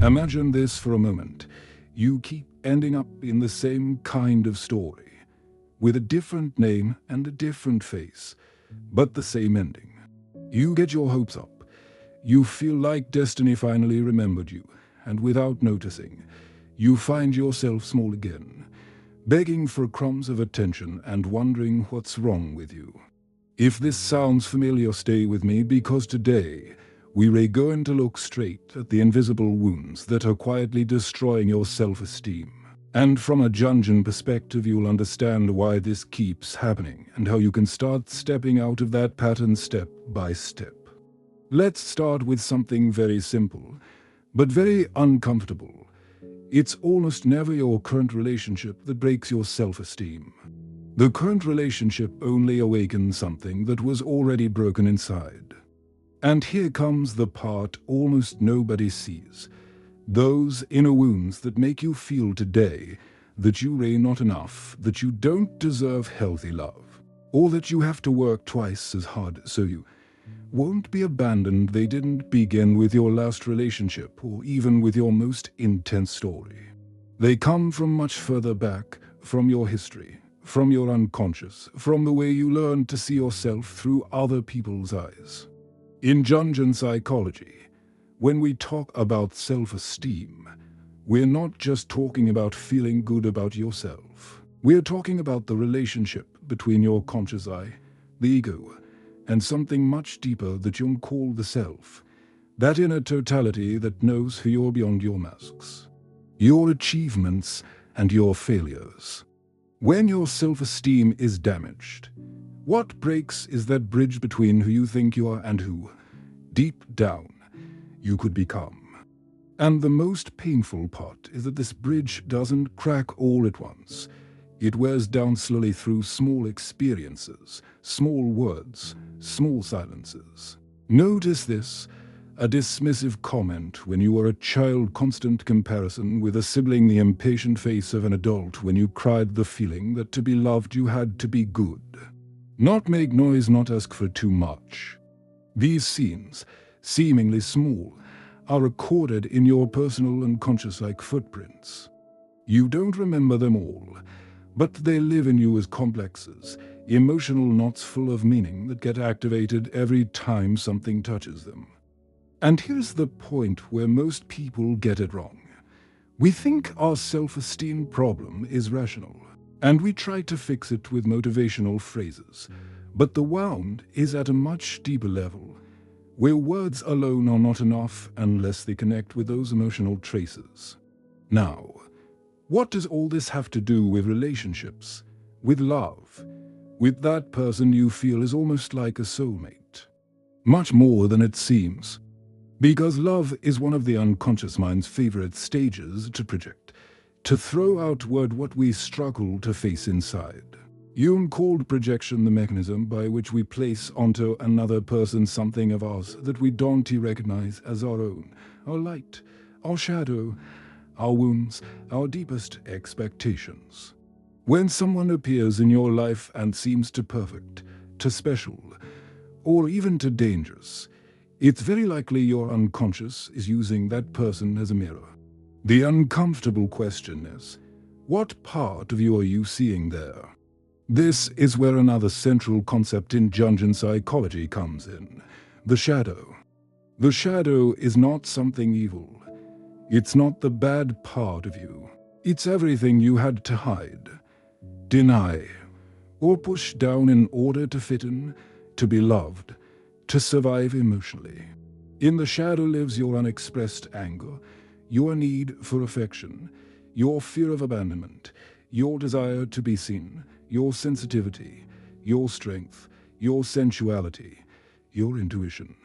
Imagine this for a moment. You keep ending up in the same kind of story, with a different name and a different face, but the same ending. You get your hopes up. You feel like destiny finally remembered you, and without noticing, you find yourself small again, begging for crumbs of attention and wondering what's wrong with you. If this sounds familiar, stay with me, because today we're going to look straight at the invisible wounds that are quietly destroying your self-esteem. And from a Jungian perspective, you'll understand why this keeps happening and how you can start stepping out of that pattern step by step. Let's start with something very simple, but very uncomfortable. It's almost never your current relationship that breaks your self-esteem. The current relationship only awakens something that was already broken inside. And here comes the part almost nobody sees. Those inner wounds that make you feel today that you are not enough, that you don't deserve healthy love, or that you have to work twice as hard so you won't be abandoned. They didn't begin with your last relationship or even with your most intense story. They come from much further back, from your history, from your unconscious, from the way you learned to see yourself through other people's eyes. In Jungian psychology, when we talk about self-esteem, we're not just talking about feeling good about yourself. We're talking about the relationship between your conscious I, the ego, and something much deeper that Jung called the self, that inner totality that knows who you're beyond your masks, your achievements and your failures. When your self-esteem is damaged, what breaks is that bridge between who you think you are and who, deep down, you could become. And the most painful part is that this bridge doesn't crack all at once. It wears down slowly through small experiences, small words, small silences. Notice this: a dismissive comment when you were a child, constant comparison with a sibling, the impatient face of an adult when you cried, the feeling that to be loved you had to be good. Not make noise, not ask for too much. These scenes, seemingly small, are recorded in your personal unconscious like footprints. You don't remember them all, but they live in you as complexes, emotional knots full of meaning that get activated every time something touches them. And here's the point where most people get it wrong. We think our self-esteem problem is rational, and we try to fix it with motivational phrases. But the wound is at a much deeper level, where words alone are not enough unless they connect with those emotional traces. Now, what does all this have to do with relationships, with love, with that person you feel is almost like a soulmate? Much more than it seems. Because love is one of the unconscious mind's favorite stages to project, to throw outward what we struggle to face inside. Jung called projection the mechanism by which we place onto another person something of ours that we don't recognize as our own, our light, our shadow, our wounds, our deepest expectations. When someone appears in your life and seems too perfect, too special, or even too dangerous, it's very likely your unconscious is using that person as a mirror. The uncomfortable question is, what part of you are you seeing there? This is where another central concept in Jungian psychology comes in: the shadow. The shadow is not something evil. It's not the bad part of you. It's everything you had to hide, deny, or push down in order to fit in, to be loved, to survive emotionally. In the shadow lives your unexpressed anger, your need for affection, your fear of abandonment, your desire to be seen, your sensitivity, your strength, your sensuality, your intuition.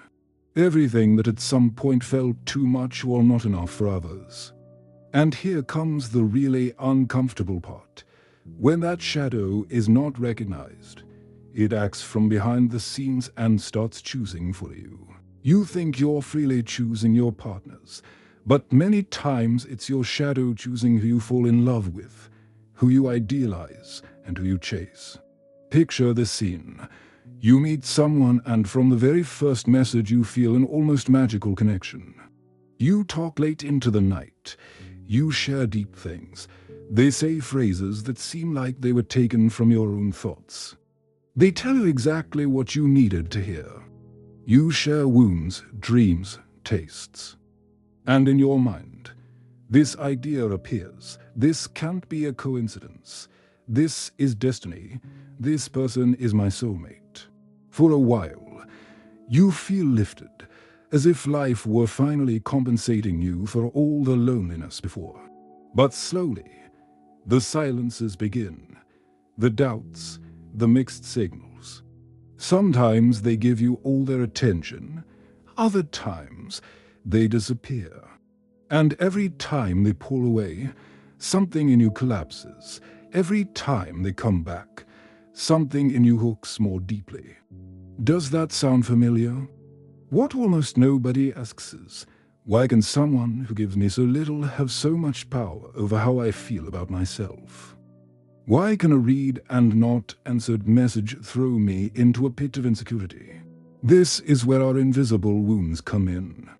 Everything that at some point felt too much or not enough for others. And here comes the really uncomfortable part. When that shadow is not recognized, it acts from behind the scenes and starts choosing for you. You think you're freely choosing your partners, but many times it's your shadow choosing who you fall in love with, who you idealize, and who you chase. Picture this scene. You meet someone, and from the very first message you feel an almost magical connection. You talk late into the night. You share deep things. They say phrases that seem like they were taken from your own thoughts. They tell you exactly what you needed to hear. You share wounds, dreams, tastes. And in your mind, this idea appears. This can't be a coincidence. This is destiny. This person is my soulmate. For a while, you feel lifted, as if life were finally compensating you for all the loneliness before. But slowly, the silences begin, the doubts, the mixed signals. Sometimes they give you all their attention, other times they disappear. And every time they pull away, something in you collapses. Every time they come back, something in you hooks more deeply. Does that sound familiar? What almost nobody asks is, why can someone who gives me so little have so much power over how I feel about myself? Why can a read and not answered message throw me into a pit of insecurity? This is where our invisible wounds come in.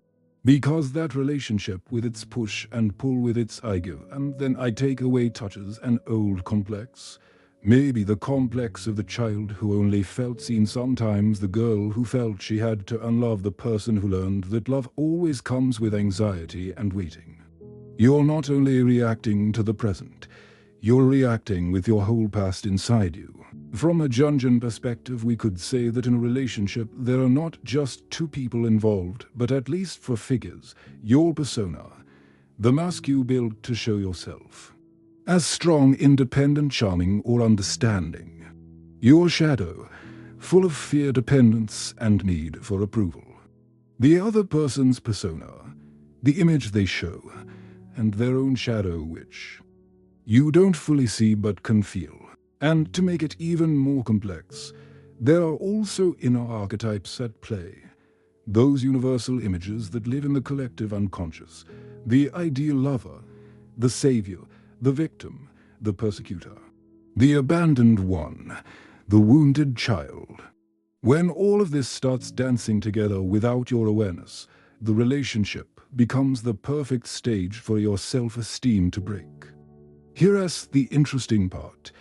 Because that relationship with its push and pull with its I give and then I take away touches an old complex. Maybe the complex of the child who only felt seen, sometimes the girl who felt she had to unlove the person who learned that love always comes with anxiety and waiting. You're not only reacting to the present, you're reacting with your whole past inside you. From a Jungian perspective, we could say that in a relationship there are not just two people involved, but at least four figures, your persona, the mask you build to show yourself. As strong, independent, charming, or understanding. Your shadow, full of fear, dependence, and need for approval. The other person's persona, the image they show, and their own shadow which you don't fully see but can feel. And to make it even more complex, there are also inner archetypes at play. Those universal images that live in the collective unconscious. The ideal lover, the savior, the victim, the persecutor. The abandoned one, the wounded child. When all of this starts dancing together without your awareness, the relationship becomes the perfect stage for your self-esteem to break. Here's the interesting part.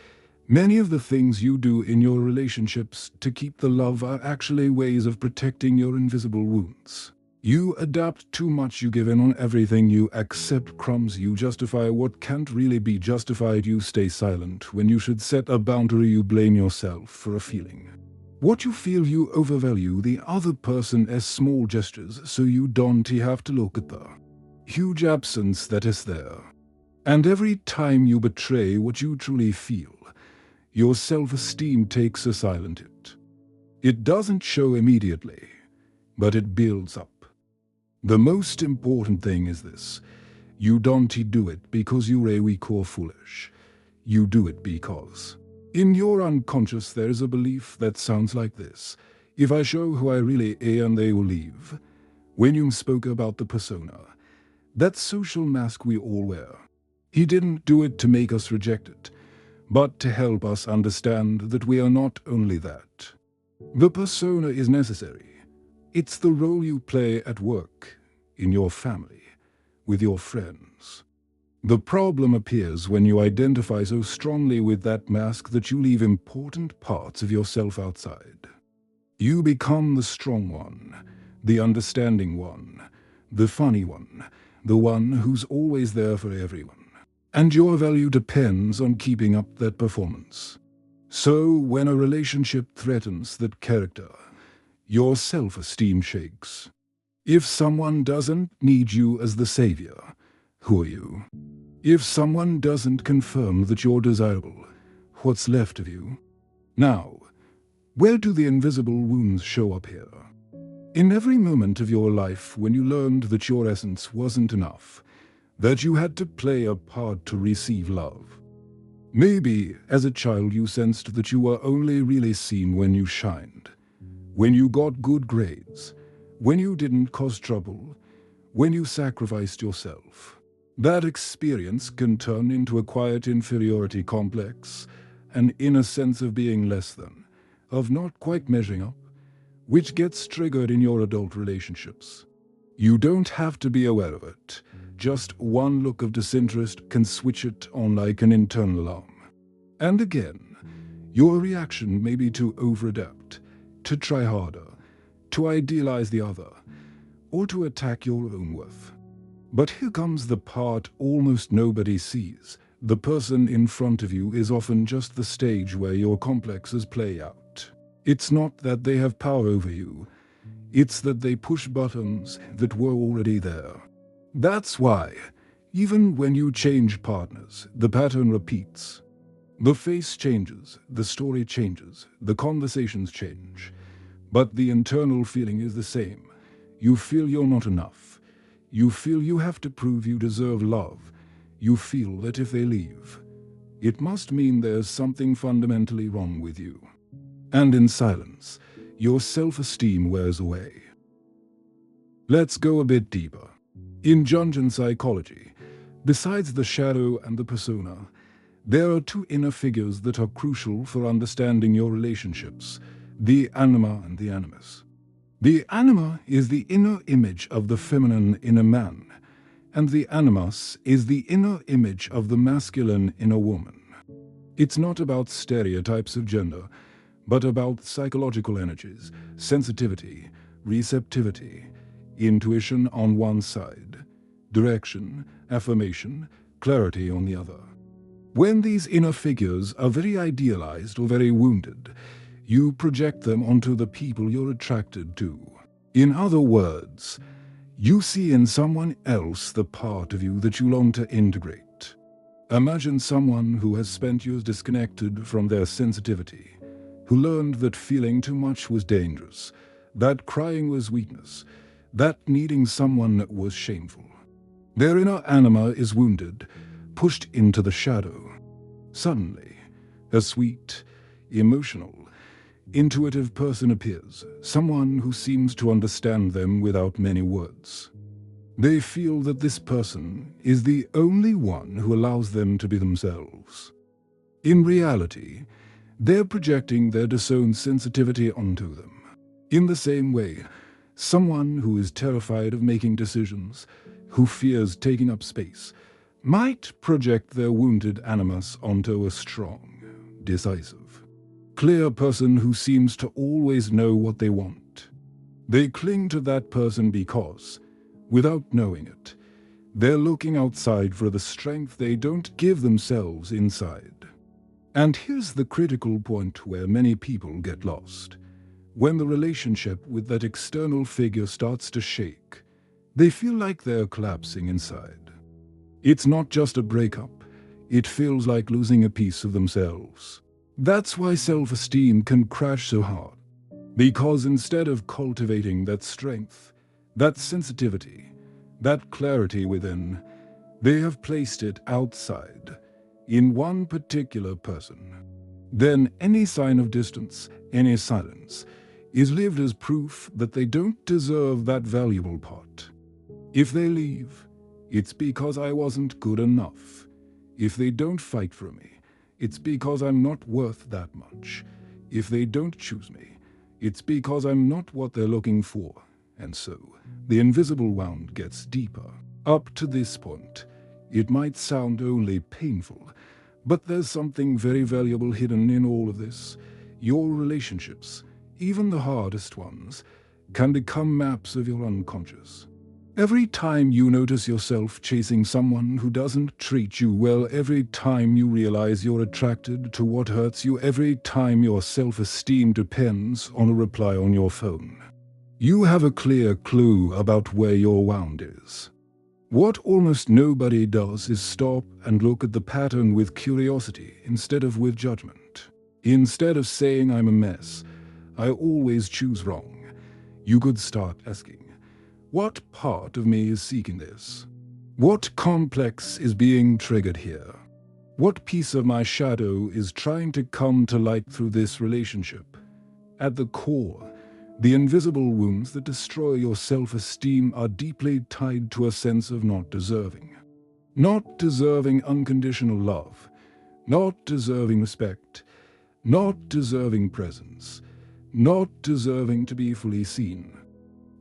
Many of the things you do in your relationships to keep the love are actually ways of protecting your invisible wounds. You adapt too much, you give in on everything, you accept crumbs, you justify what can't really be justified, you stay silent when you should set a boundary, you blame yourself for a feeling. What you feel, you overvalue the other person as small gestures, so you don't have to look at the huge absence that is there. And every time you betray what you truly feel, your self-esteem takes a silent hit. It doesn't show immediately, but it builds up. The most important thing is this. You don't do it because you're weak or foolish. You do it because in your unconscious there is a belief that sounds like this. If I show who I really am, they will leave. When you spoke about the persona, that social mask we all wear, he didn't do it to make us reject it, but to help us understand that we are not only that. The persona is necessary. It's the role you play at work, in your family, with your friends. The problem appears when you identify so strongly with that mask that you leave important parts of yourself outside. You become the strong one, the understanding one, the funny one, the one who's always there for everyone. And your value depends on keeping up that performance. So when a relationship threatens that character, your self-esteem shakes. If someone doesn't need you as the savior, who are you? If someone doesn't confirm that you're desirable, what's left of you? Now, where do the invisible wounds show up here? In every moment of your life when you learned that your essence wasn't enough, that you had to play a part to receive love. Maybe as a child you sensed that you were only really seen when you shined, when you got good grades, when you didn't cause trouble, when you sacrificed yourself. That experience can turn into a quiet inferiority complex, an inner sense of being less than, of not quite measuring up, which gets triggered in your adult relationships. You don't have to be aware of it. Just one look of disinterest can switch it on like an internal alarm. And again, your reaction may be to over-adapt, to try harder, to idealize the other, or to attack your own worth. But here comes the part almost nobody sees. The person in front of you is often just the stage where your complexes play out. It's not that they have power over you. It's that they push buttons that were already there. That's why, even when you change partners, the pattern repeats. The face changes, the story changes, the conversations change. But the internal feeling is the same. You feel you're not enough. You feel you have to prove you deserve love. You feel that if they leave, it must mean there's something fundamentally wrong with you. And in silence, your self-esteem wears away. Let's go a bit deeper. In Jungian psychology, besides the shadow and the persona, there are two inner figures that are crucial for understanding your relationships, the anima and the animus. The anima is the inner image of the feminine in a man, and the animus is the inner image of the masculine in a woman. It's not about stereotypes of gender, but about psychological energies, sensitivity, receptivity, intuition on one side, direction, affirmation, clarity on the other. When these inner figures are very idealized or very wounded, you project them onto the people you're attracted to. In other words, you see in someone else the part of you that you long to integrate. Imagine someone who has spent years disconnected from their sensitivity, who learned that feeling too much was dangerous, that crying was weakness, that needing someone was shameful. Their inner anima is wounded, pushed into the shadow. Suddenly, a sweet, emotional, intuitive person appears, someone who seems to understand them without many words. They feel that this person is the only one who allows them to be themselves. In reality, they're projecting their disowned sensitivity onto them. In the same way, someone who is terrified of making decisions, who fears taking up space, might project their wounded animus onto a strong, decisive, clear person who seems to always know what they want. They cling to that person because, without knowing it, they're looking outside for the strength they don't give themselves inside. And here's the critical point where many people get lost. When the relationship with that external figure starts to shake, they feel like they're collapsing inside. It's not just a breakup, it feels like losing a piece of themselves. That's why self-esteem can crash so hard. Because instead of cultivating that strength, that sensitivity, that clarity within, they have placed it outside, in one particular person. Then any sign of distance, any silence, is lived as proof that they don't deserve that valuable part. If they leave, it's because I wasn't good enough. If they don't fight for me, it's because I'm not worth that much. If they don't choose me, it's because I'm not what they're looking for. And so, the invisible wound gets deeper. Up to this point, it might sound only painful, but there's something very valuable hidden in all of this. Your relationships, even the hardest ones, can become maps of your unconscious. Every time you notice yourself chasing someone who doesn't treat you well, every time you realize you're attracted to what hurts you, every time your self-esteem depends on a reply on your phone, you have a clear clue about where your wound is. What almost nobody does is stop and look at the pattern with curiosity instead of with judgment. Instead of saying I'm a mess, I always choose wrong, you could start asking, what part of me is seeking this? What complex is being triggered here? What piece of my shadow is trying to come to light through this relationship? At the core, the invisible wounds that destroy your self-esteem are deeply tied to a sense of not deserving. Not deserving unconditional love, not deserving respect, not deserving presence, not deserving to be fully seen.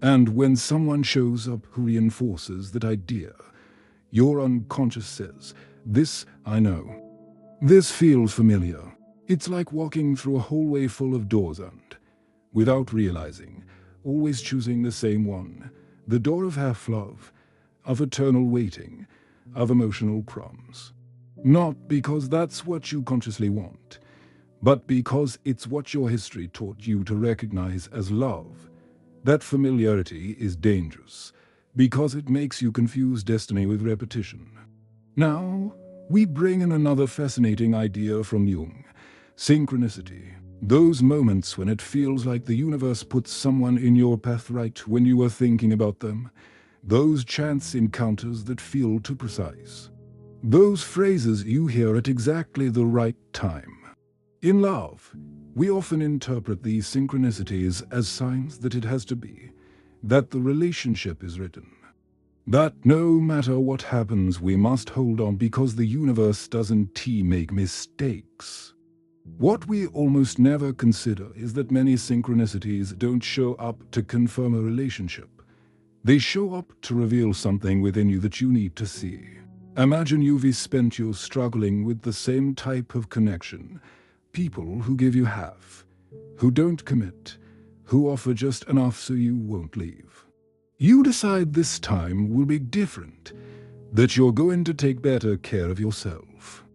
And when someone shows up who reinforces that idea, your unconscious says, "This I know. This feels familiar." It's like walking through a hallway full of doors and, without realizing, always choosing the same one. The door of half-love, of eternal waiting, of emotional crumbs. Not because that's what you consciously want, but because it's what your history taught you to recognize as love. That familiarity is dangerous, because it makes you confuse destiny with repetition. Now, we bring in another fascinating idea from Jung: synchronicity. Those moments when it feels like the universe puts someone in your path right when you were thinking about them. Those chance encounters that feel too precise. Those phrases you hear at exactly the right time. In love, we often interpret these synchronicities as signs that it has to be, that the relationship is written. That no matter what happens, we must hold on because the universe doesn't make mistakes. What we almost never consider is that many synchronicities don't show up to confirm a relationship. They show up to reveal something within you that you need to see. Imagine you've spent years struggling with the same type of connection. People who give you half, who don't commit, who offer just enough so you won't leave. You decide this time will be different, that you're going to take better care of yourself.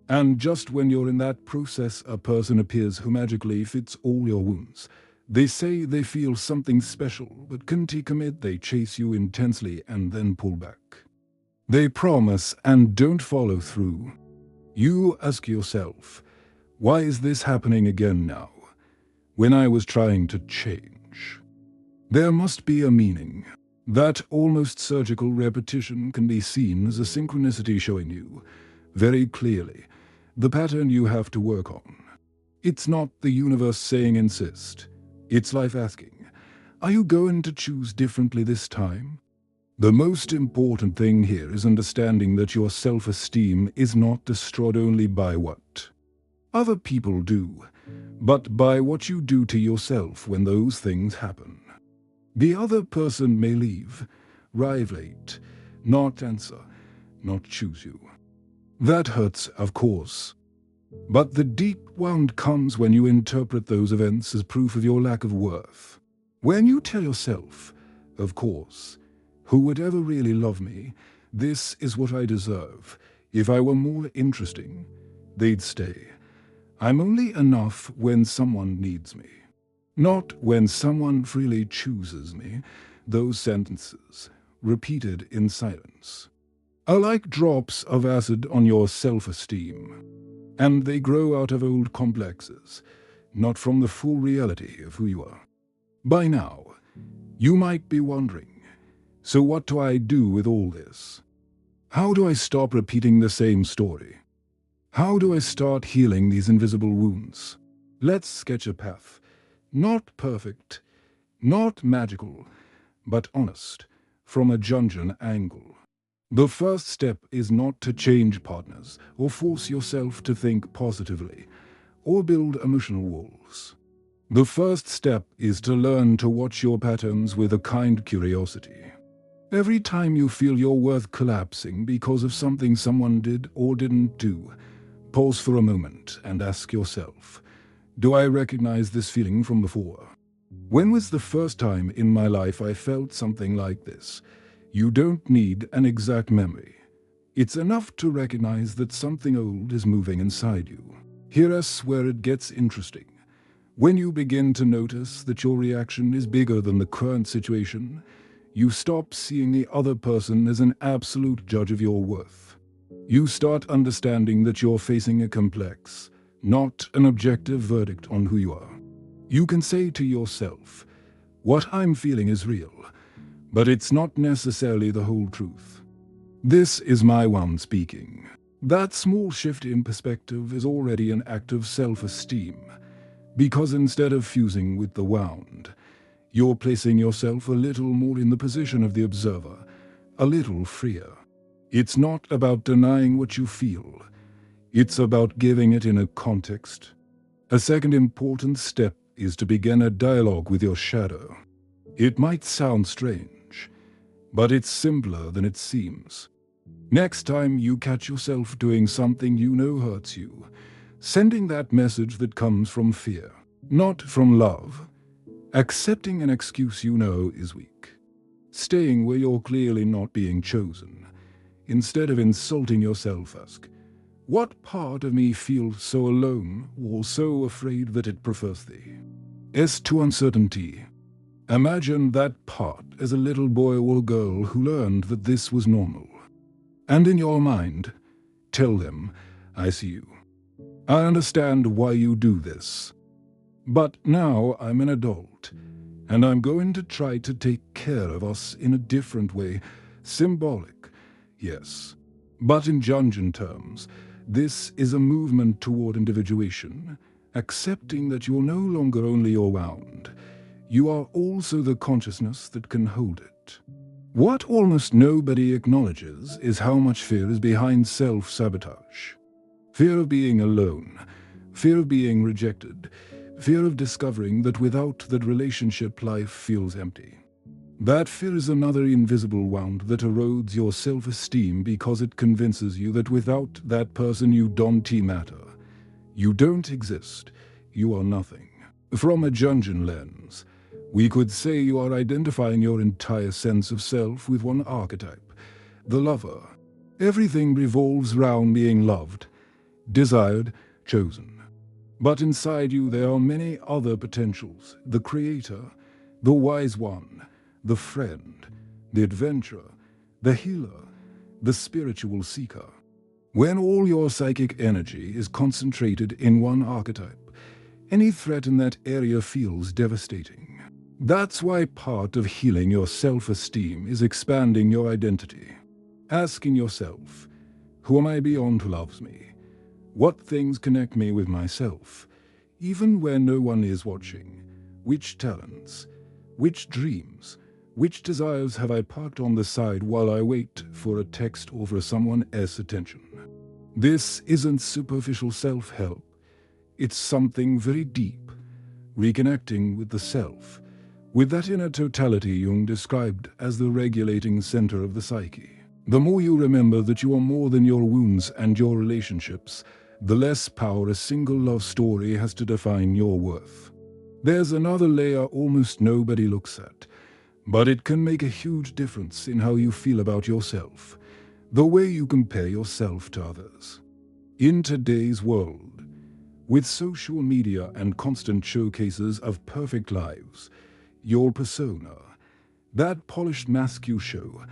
And just when you're in that process, a person appears who magically fits all your wounds. They say they feel something special, but can't commit. They chase you intensely and then pull back. They promise and don't follow through. You ask yourself, why is this happening again now, when I was trying to change? There must be a meaning. That almost surgical repetition can be seen as a synchronicity showing you, very clearly, the pattern you have to work on. It's not the universe saying insist. It's life asking, are you going to choose differently this time? The most important thing here is understanding that your self-esteem is not destroyed only by what other people do, but by what you do to yourself when those things happen. The other person may leave, arrive late, not answer, not choose you. That hurts, of course. But the deep wound comes when you interpret those events as proof of your lack of worth. When you tell yourself, of course, who would ever really love me? This is what I deserve. If I were more interesting, they'd stay. I'm only enough when someone needs me, not when someone freely chooses me. Those sentences, repeated in silence, are like drops of acid on your self-esteem. And they grow out of old complexes, not from the full reality of who you are. By now, you might be wondering, so what do I do with all this? How do I stop repeating the same story? How do I start healing these invisible wounds? Let's sketch a path. Not perfect, not magical, but honest, from a Jungian angle. The first step is not to change partners or force yourself to think positively or build emotional walls. The first step is to learn to watch your patterns with a kind curiosity. Every time you feel your worth collapsing because of something someone did or didn't do, pause for a moment and ask yourself, do I recognize this feeling from before? When was the first time in my life I felt something like this? You don't need an exact memory. It's enough to recognize that something old is moving inside you. Here's where it gets interesting. When you begin to notice that your reaction is bigger than the current situation, you stop seeing the other person as an absolute judge of your worth. You start understanding that you're facing a complex, not an objective verdict on who you are. You can say to yourself, what I'm feeling is real, but it's not necessarily the whole truth. This is my one speaking. That small shift in perspective is already an act of self-esteem, because instead of fusing with the wound, you're placing yourself a little more in the position of the observer, a little freer. It's not about denying what you feel. It's about giving it in a context. A second important step is to begin a dialogue with your shadow. It might sound strange, but it's simpler than it seems. Next time you catch yourself doing something you know hurts you, sending that message that comes from fear, not from love, accepting an excuse you know is weak, staying where you're clearly not being chosen, instead of insulting yourself, ask, what part of me feels so alone or so afraid that it prefers thee? As to uncertainty, imagine that part as a little boy or girl who learned that this was normal. And in your mind, tell them, I see you. I understand why you do this. But now I'm an adult, and I'm going to try to take care of us in a different way. Symbolic, yes. But in Jungian terms, this is a movement toward individuation, accepting that you're no longer only your wound. You are also the consciousness that can hold it. What almost nobody acknowledges is how much fear is behind self-sabotage. Fear of being alone, fear of being rejected, fear of discovering that without that relationship life feels empty. That fear is another invisible wound that erodes your self-esteem because it convinces you that without that person you don't matter. You don't exist, you are nothing. From a Jungian lens, we could say you are identifying your entire sense of self with one archetype, the lover. Everything revolves around being loved, desired, chosen. But inside you there are many other potentials, the creator, the wise one, the friend, the adventurer, the healer, the spiritual seeker. When all your psychic energy is concentrated in one archetype, any threat in that area feels devastating. That's why part of healing your self-esteem is expanding your identity. Asking yourself, who am I beyond who loves me? What things connect me with myself? Even when no one is watching, which talents, which dreams, which desires have I parked on the side while I wait for a text or for someone else's attention? This isn't superficial self-help. It's something very deep, reconnecting with the self, with that inner totality Jung described as the regulating center of the psyche. The more you remember that you are more than your wounds and your relationships, the less power a single love story has to define your worth. There's another layer almost nobody looks at, but it can make a huge difference in how you feel about yourself, the way you compare yourself to others. In today's world, with social media and constant showcases of perfect lives, your persona, that polished mask you show,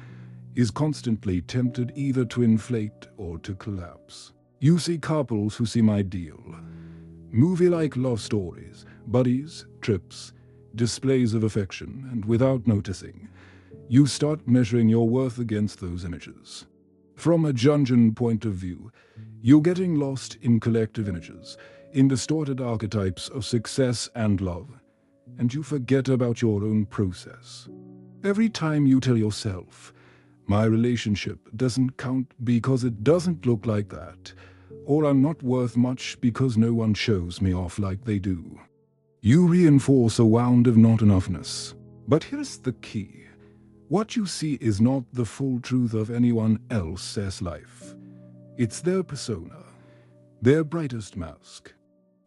is constantly tempted either to inflate or to collapse. You see couples who seem ideal, movie-like love stories, buddies, trips, displays of affection, and without noticing, you start measuring your worth against those images. From a Jungian point of view, you're getting lost in collective images, in distorted archetypes of success and love, and you forget about your own process. Every time you tell yourself, my relationship doesn't count because it doesn't look like that, or I'm not worth much because no one shows me off like they do, you reinforce a wound of not enoughness. But here's the key. What you see is not the full truth of anyone else's life. It's their persona, their brightest mask.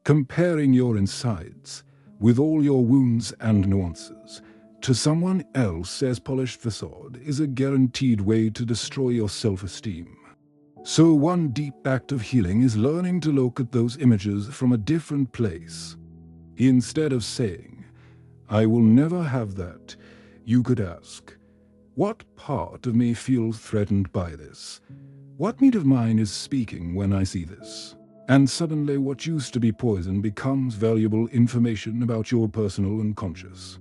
Comparing your insides, with all your wounds and nuances, to someone else's polished facade is a guaranteed way to destroy your self-esteem. So one deep act of healing is learning to look at those images from a different place. Instead of saying, I will never have that, you could ask, what part of me feels threatened by this? What meat of mine is speaking when I see this? And suddenly what used to be poison becomes valuable information about your personal unconscious.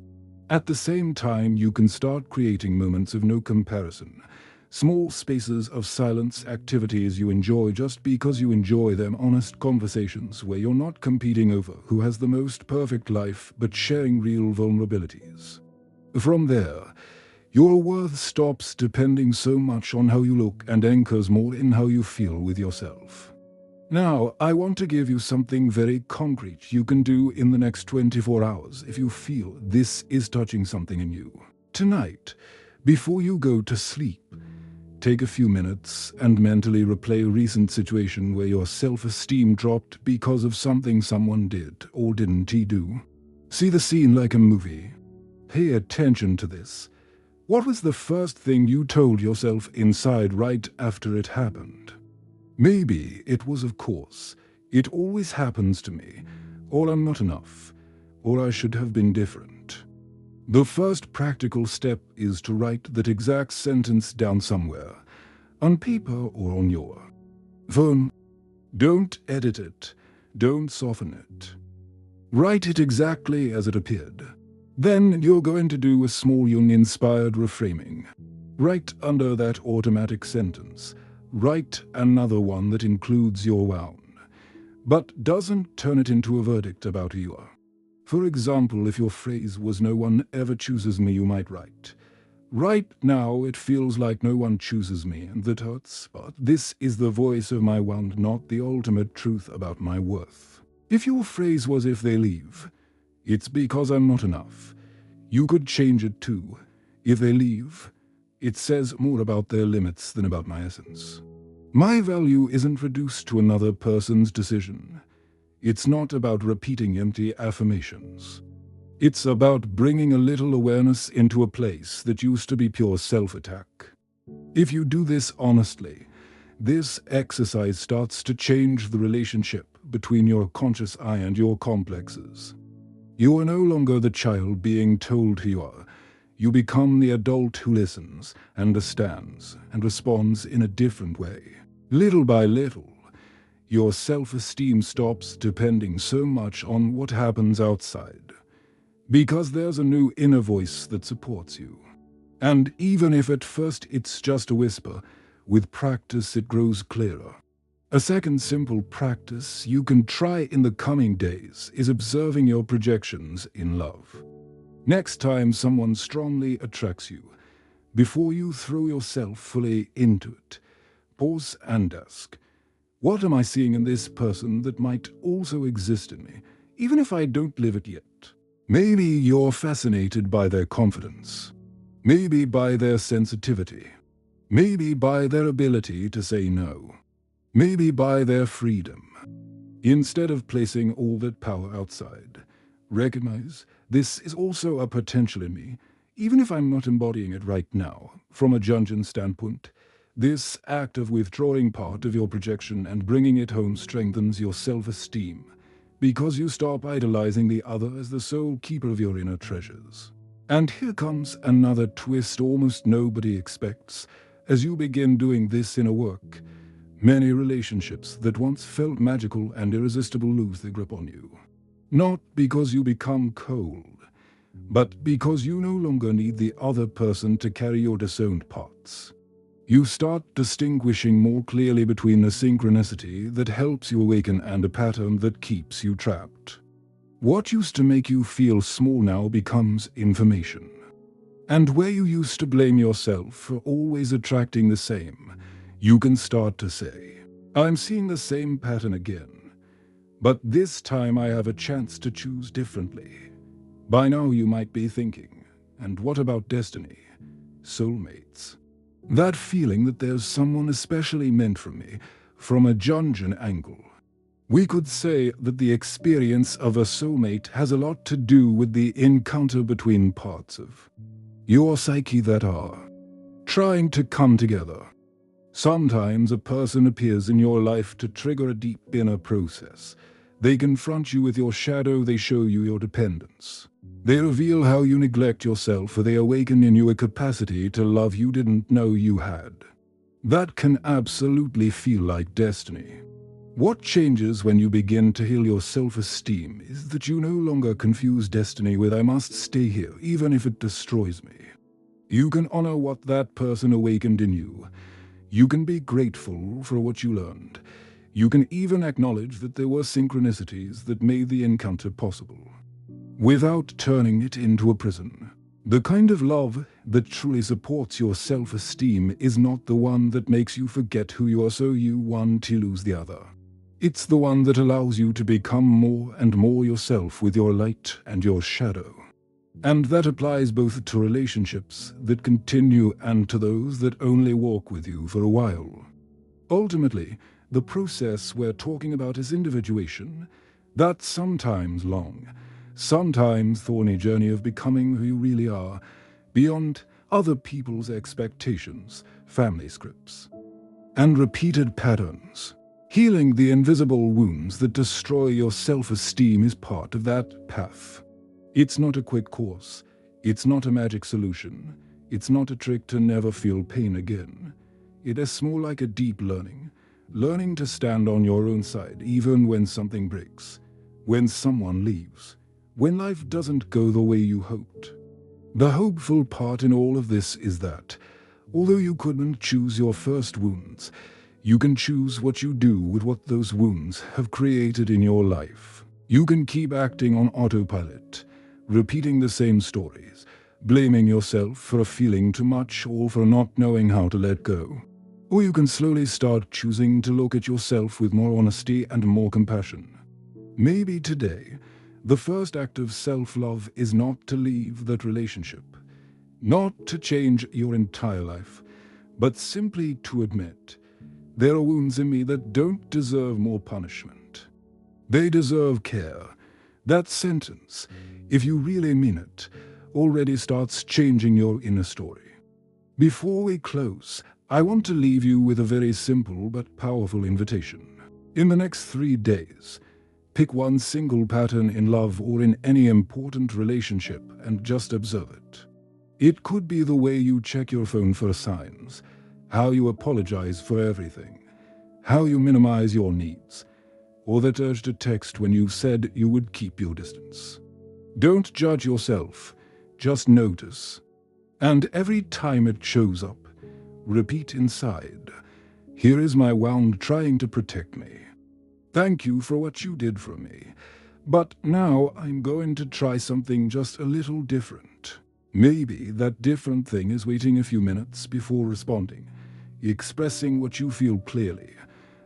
At the same time, you can start creating moments of no comparison, small spaces of silence, activities you enjoy just because you enjoy them, honest conversations where you're not competing over who has the most perfect life but sharing real vulnerabilities. From there, your worth stops depending so much on how you look and anchors more in how you feel with yourself. Now, I want to give you something very concrete you can do in the next 24 hours if you feel this is touching something in you. Tonight, before you go to sleep, take a few minutes and mentally replay a recent situation where your self-esteem dropped because of something someone did or didn't do. See the scene like a movie. Pay attention to this. What was the first thing you told yourself inside right after it happened? Maybe it was, of course, it always happens to me, or I'm not enough, or I should have been different. The first practical step is to write that exact sentence down somewhere, on paper or on your phone. Don't edit it, don't soften it. Write it exactly as it appeared. Then you're going to do a small Jung-inspired reframing. Right under that automatic sentence, write another one that includes your own, but doesn't turn it into a verdict about who you are. For example, if your phrase was "no one ever chooses me," you might write, "Right now it feels like no one chooses me, and that hurts, but this is the voice of my want, not the ultimate truth about my worth." If your phrase was "if they leave, it's because I'm not enough," you could change it to "if they leave, it says more about their limits than about my essence. My value isn't reduced to another person's decision. It's not about repeating empty affirmations. It's about bringing a little awareness into a place that used to be pure self-attack. If you do this honestly, this exercise starts to change the relationship between your conscious I and your complexes. You are no longer the child being told who you are. You become the adult who listens, understands, and responds in a different way. Little by little, your self-esteem stops depending so much on what happens outside, because there's a new inner voice that supports you. And even if at first it's just a whisper, with practice it grows clearer. A second simple practice you can try in the coming days is observing your projections in love. Next time someone strongly attracts you, before you throw yourself fully into it, pause and ask, what am I seeing in this person that might also exist in me, even if I don't live it yet? Maybe you're fascinated by their confidence, maybe by their sensitivity, maybe by their ability to say no, maybe by their freedom. Instead of placing all that power outside, recognize this is also a potential in me, even if I'm not embodying it right now. From a Jungian standpoint, this act of withdrawing part of your projection and bringing it home strengthens your self-esteem, because you stop idolizing the other as the sole keeper of your inner treasures. And here comes another twist almost nobody expects. As you begin doing this inner work, many relationships that once felt magical and irresistible lose their grip on you. Not because you become cold, but because you no longer need the other person to carry your disowned parts. You start distinguishing more clearly between a synchronicity that helps you awaken and a pattern that keeps you trapped. What used to make you feel small now becomes information. And where you used to blame yourself for always attracting the same, you can start to say, I'm seeing the same pattern again, but this time I have a chance to choose differently. By now you might be thinking, and what about destiny? Soulmates? That feeling that there's someone especially meant for me, from a Jungian angle. We could say that the experience of a soulmate has a lot to do with the encounter between parts of your psyche that are trying to come together. Sometimes a person appears in your life to trigger a deep inner process. They confront you with your shadow, they show you your dependence. They reveal how you neglect yourself, or they awaken in you a capacity to love you didn't know you had. That can absolutely feel like destiny. What changes when you begin to heal your self-esteem is that you no longer confuse destiny with "I must stay here, even if it destroys me." You can honor what that person awakened in you. You can be grateful for what you learned. You can even acknowledge that there were synchronicities that made the encounter possible, without turning it into a prison. The kind of love that truly supports your self-esteem is not the one that makes you forget who you are so you want to lose the other. It's the one that allows you to become more and more yourself with your light and your shadow. And that applies both to relationships that continue and to those that only walk with you for a while. Ultimately, the process we're talking about is individuation, that sometimes long, sometimes thorny journey of becoming who you really are, beyond other people's expectations, family scripts, and repeated patterns. Healing the invisible wounds that destroy your self-esteem is part of that path. It's not a quick course. It's not a magic solution. It's not a trick to never feel pain again. It is more like a deep learning. Learning to stand on your own side even when something breaks, when someone leaves, when life doesn't go the way you hoped. The hopeful part in all of this is that, although you couldn't choose your first wounds, you can choose what you do with what those wounds have created in your life. You can keep acting on autopilot, repeating the same stories, blaming yourself for feeling too much or for not knowing how to let go. Or you can slowly start choosing to look at yourself with more honesty and more compassion. Maybe today, the first act of self-love is not to leave that relationship, not to change your entire life, but simply to admit, there are wounds in me that don't deserve more punishment. They deserve care. That sentence, if you really mean it, already starts changing your inner story. Before we close, I want to leave you with a very simple but powerful invitation. In the next 3 days, pick one single pattern in love or in any important relationship and just observe it. It could be the way you check your phone for signs, how you apologize for everything, how you minimize your needs, or that urge to text when you said you would keep your distance. Don't judge yourself, just notice. And every time it shows up, repeat inside, "Here is my wound trying to protect me. Thank you for what you did for me. But now I'm going to try something just a little different." Maybe that different thing is waiting a few minutes before responding, expressing what you feel clearly,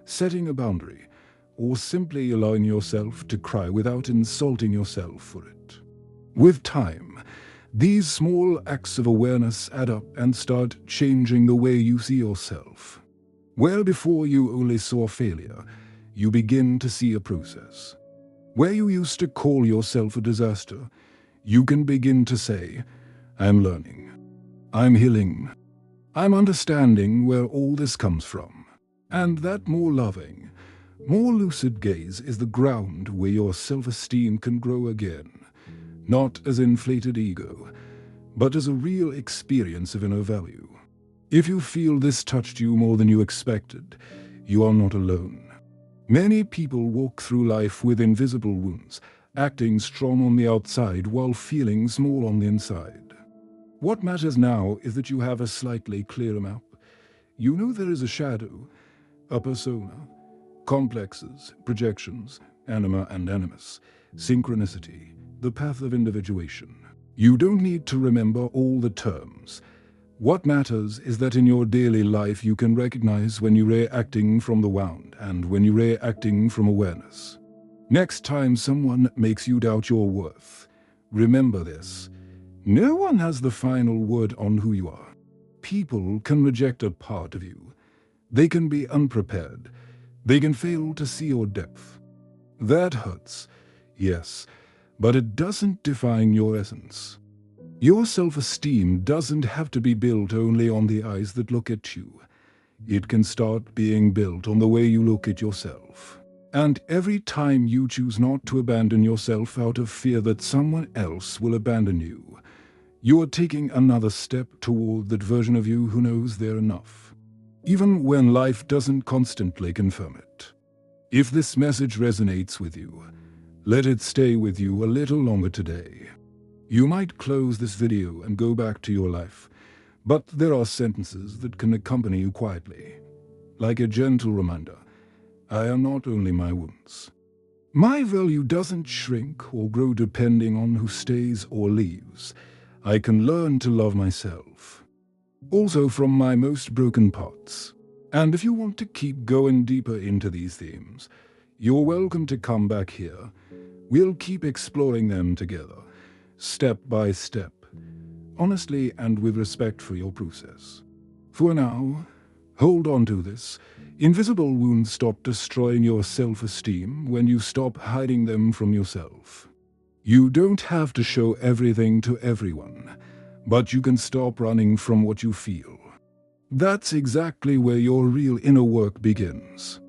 setting a boundary, or simply allowing yourself to cry without insulting yourself for it. With time, these small acts of awareness add up and start changing the way you see yourself. Where before you only saw failure, you begin to see a process. Where you used to call yourself a disaster, you can begin to say, "I'm learning. I'm healing. I'm understanding where all this comes from." And that more loving, more lucid gaze is the ground where your self-esteem can grow again, not as inflated ego, but as a real experience of inner value. If you feel this touched you more than you expected, you are not alone. Many people walk through life with invisible wounds, acting strong on the outside while feeling small on the inside. What matters now is that you have a slightly clearer map. You know there is a shadow, a persona, complexes, projections, anima and animus, synchronicity, the path of individuation. You don't need to remember all the terms. What matters is that in your daily life you can recognize when you're acting from the wound and when you're acting from awareness. Next time someone makes you doubt your worth, remember this. No one has the final word on who you are. People can reject a part of you. They can be unprepared. They can fail to see your depth. That hurts, yes, but it doesn't define your essence. Your self-esteem doesn't have to be built only on the eyes that look at you. It can start being built on the way you look at yourself. And every time you choose not to abandon yourself out of fear that someone else will abandon you, you are taking another step toward that version of you who knows they're enough, even when life doesn't constantly confirm it. If this message resonates with you, let it stay with you a little longer today. You might close this video and go back to your life, but there are sentences that can accompany you quietly, like a gentle reminder, "I am not only my wounds. My value doesn't shrink or grow depending on who stays or leaves. I can learn to love myself, also from my most broken parts." And if you want to keep going deeper into these themes, You're welcome to come back here. We'll keep exploring them together, step by step, honestly and with respect for your process. For now, hold on to this. Invisible wounds stop destroying your self-esteem when you stop hiding them from yourself. You don't have to show everything to everyone, but you can stop running from what you feel. That's exactly where your real inner work begins.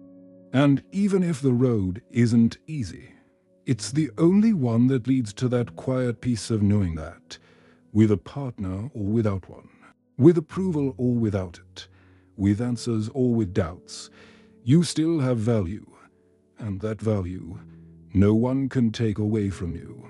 And even if the road isn't easy, it's the only one that leads to that quiet peace of knowing that, with a partner or without one, with approval or without it, with answers or with doubts, you still have value, and that value no one can take away from you.